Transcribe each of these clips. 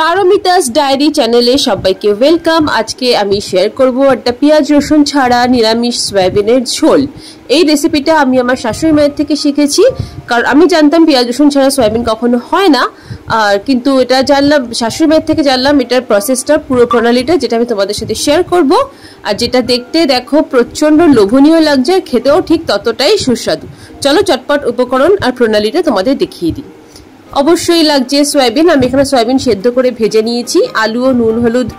Paromita's diary চ্যানেলে সবাইকে welcome. আজকে আমি শেয়ার করব একটা পেঁয়াজ রসুন ছাড়া নিরামিষ সয়াবিনের ঝোল। এই রেসিপিটা আমি আমার শাশুড়ি মায়ের থেকে শিখেছি, কারণ আমি জানতাম পেঁয়াজ রসুন ছাড়া সয়াবিন কখনো হয় না, আর কিন্তু এটা জানলাম শাশুড়ি মায়ের থেকে, জানলাম এটার প্রসেসটা, পুরো প্রণালীটা, যেটা আমি তোমাদের সাথে শেয়ার করব। আর যেটা দেখতে দেখো প্রচন্ড লোভনীয় লাগছে, খেতেও ঠিক ততটাই সুস্বাদু। চলো চটপট উপকরণ আর প্রণালীটা তোমাদের দেখিয়ে দিই। অবশ্যই লাগছে সয়াবিন। আমি এখানে সয়াবিন সেদ্ধ করে ভেজে নিয়েছি, আলু ও নুন হলুদ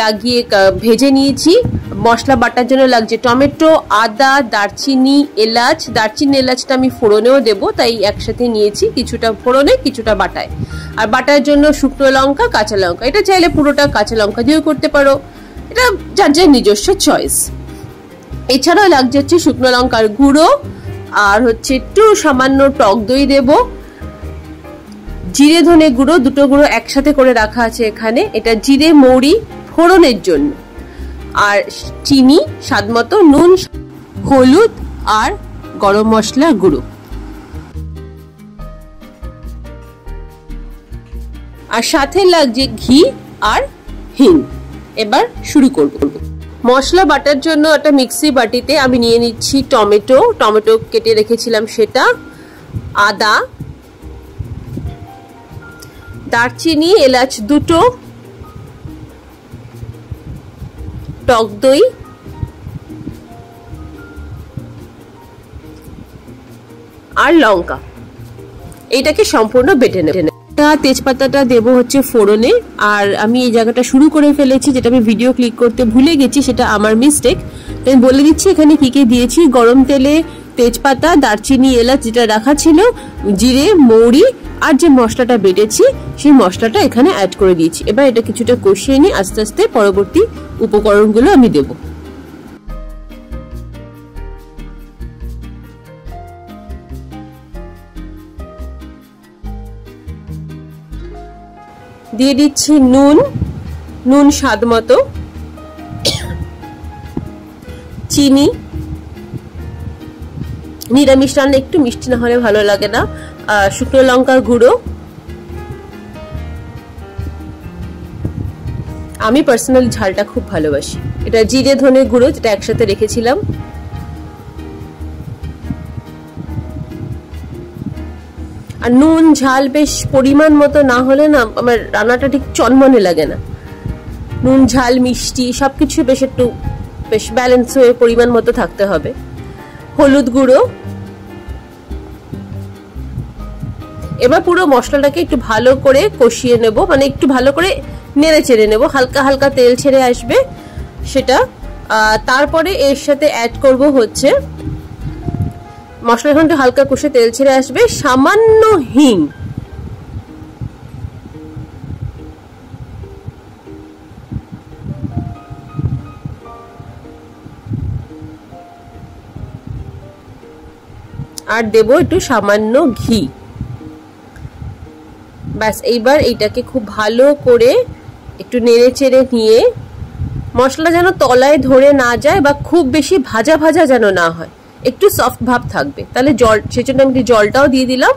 লাগিয়ে ভেজে নিয়েছি। মশলা বাটার জন্য লাগছে টমেটো, আদা, দারচিনি, এলাচ। দারচিনি এলাচটা আমি ফোড়নেও দেবো, তাই একসাথে নিয়েছি, কিছুটা ফোড়নে কিছুটা বাটায়। আর বাটার জন্য শুকনো লঙ্কা, কাঁচা লঙ্কা। এটা চাইলে পুরোটা কাঁচা লঙ্কা দিয়েও করতে পারো, এটা যার যার নিজস্ব চয়েস। এছাড়াও লাগছে হচ্ছে শুকনো লঙ্কার গুঁড়ো, আর হচ্ছে একটু সামান্য টক দই দেবো, জিরে ধনে গুঁড়ো, দুটো গুঁড়ো একসাথে করে রাখা আছে এখানে, এটা জিরে মৌরি ফোড়নের জন্য। আর চিনি স্বাদ মতো, নুন, হলুদ আর গরম মশলা গুঁড়ো। আর সাথে লাগছে ঘি আর হিং। এবার শুরু করব। মশলা বাটার জন্য একটা মিক্সি বাটিতে আমি নিয়ে নিচ্ছি টমেটো কেটে রেখেছিলাম সেটা, আদা, দারচিনি, এলাচ দুটো, টক দই, আর লঙ্কা। এইটাকে সম্পূর্ণ বেটে নেব। তেজপাতাটা দেবো হচ্ছে ফোড়নে। আর আমি এই জায়গাটা শুরু করে ফেলেছি, যেটা আমি ভিডিও ক্লিক করতে ভুলে গেছি, সেটা আমার মিস্টেক। আমি বলে দিচ্ছি এখানে কি কি দিয়েছি। গরম তেলে তেজপাতা, দারচিনি, এলাচ যেটা রাখা ছিল, জিরে মৌরি আর যে মশলাটা বেটেছি সেই মশলাটা এখানে অ্যাড করে দিয়েছি। এবার এটা কিছুটা কষিয়ে নিয়ে আস্তে আস্তে পরবর্তী উপকরণগুলো আমি দেব। দিয়ে দিচ্ছি নুন স্বাদ মতো, চিনি, নিরামিষ রান্না একটু মিষ্টি না হলে ভালো লাগে না, শুকনো লঙ্কার গুঁড়ো। আমি পার্সোনালি ঝালটা খুব ভালোবাসি। এটা জিরে ধনে গুঁড়ো, যেটা একসাথে রেখেছিলাম। আর নুন ঝাল বেশ পরিমাণ মতো না হলে না আমার রান্নাটা ঠিক চনমনে লাগে না। নুন ঝাল মিষ্টি সবকিছু বেশ ব্যালেন্স হয়ে পরিমাণ মতো থাকতে হবে। হলুদ গুঁড়ো। এবার পুরো মশলাটাকে একটু ভালো করে কষিয়ে নেব, মানে একটু ভালো করে নেড়ে চেড়ে নেব, হালকা হালকা তেল ছেড়ে আসবে সেটা। তারপরে এর সাথে অ্যাড করব হচ্ছে, মশলা যখন হালকা কষে তেল ছেড়ে আসবে, সামান্য হিং। আর দেব একটু সামান্য ঘি। ব্যাস, এইবার এইটাকে খুব ভালো করে একটু নেড়ে চেড়ে নিয়ে, মশলা যেন তলায় ধরে না যায় বা খুব বেশি ভাজা ভাজা যেন না হয়, একটু সফট ভাব থাকবে। তাহলে সেজন্য আমি জলটাও দিয়ে দিলাম।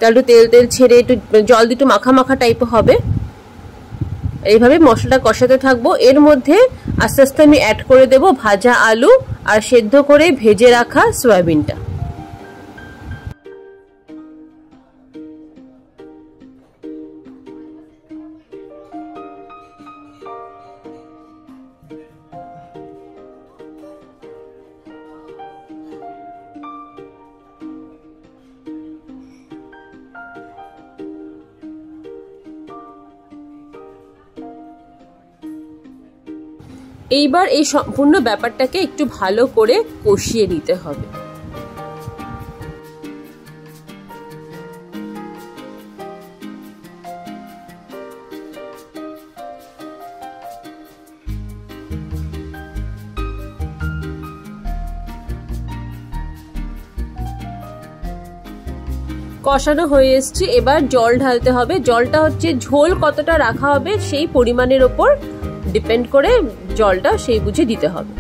তাহলে তেল ছেড়ে একটু জল দিয়ে একটু মাখা মাখা টাইপ হবে। এইভাবে মশলাটা কষাতে থাকবো। এর মধ্যে আস্তে আস্তে আমি অ্যাড করে দেব ভাজা আলু আর সেদ্ধ করে ভেজে রাখা সয়াবিনটা। এইবার এই সম্পূর্ণ ব্যাপারটাকে একটু ভালো করে কষিয়ে নিতে হবে। কষানো হয়ে এসছে, এবার জল ঢালতে হবে। জলটা হচ্ছে ঝোল কতটা রাখা হবে সেই পরিমাণের ওপর ডিপেন্ড করে জলটা সেই বুঝে দিতে হবে।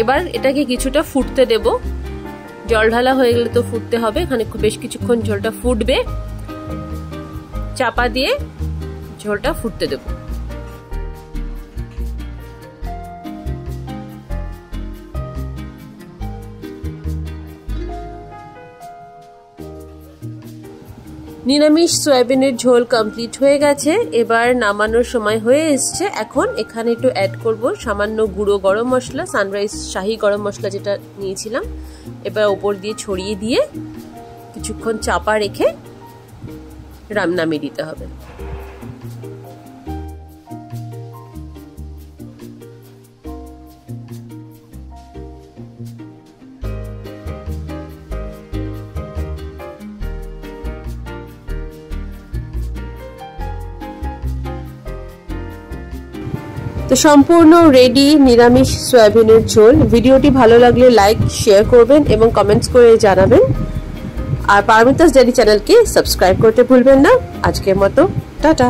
এবার এটাকে কিছুটা ফুটতে দেব। জল ঢালা হয়ে গেলে তো ফুটতে হবে, এখানে বেশ কিছুক্ষণ ঝোলটা ফুটবে, চাপা দিয়ে ঝোলটা ফুটতে দেব। নিরামিষ সয়াবিনের ঝোল কমপ্লিট হয়ে গেছে, এবার নামানোর সময় হয়ে এসছে। এখন এখানে একটু অ্যাড করব সামান্য গুঁড়ো গরম মশলা, সানরাইজ শাহি গরম মশলা যেটা নিয়েছিলাম, এবার ওপর দিয়ে ছড়িয়ে দিয়ে কিছুক্ষণ চাপা রেখে নামিয়ে দিতে হবে। তো সম্পূর্ণ রেডি নিরামিষ সয়াবিনের ঝোল। ভিডিওটি ভালো লাগলে লাইক শেয়ার করবেন এবং কমেন্টস করে জানাবেন, আর পারমিতাস ডেইলি চ্যানেলকে সাবস্ক্রাইব করতে ভুলবেন না। আজকের মতো টাটা।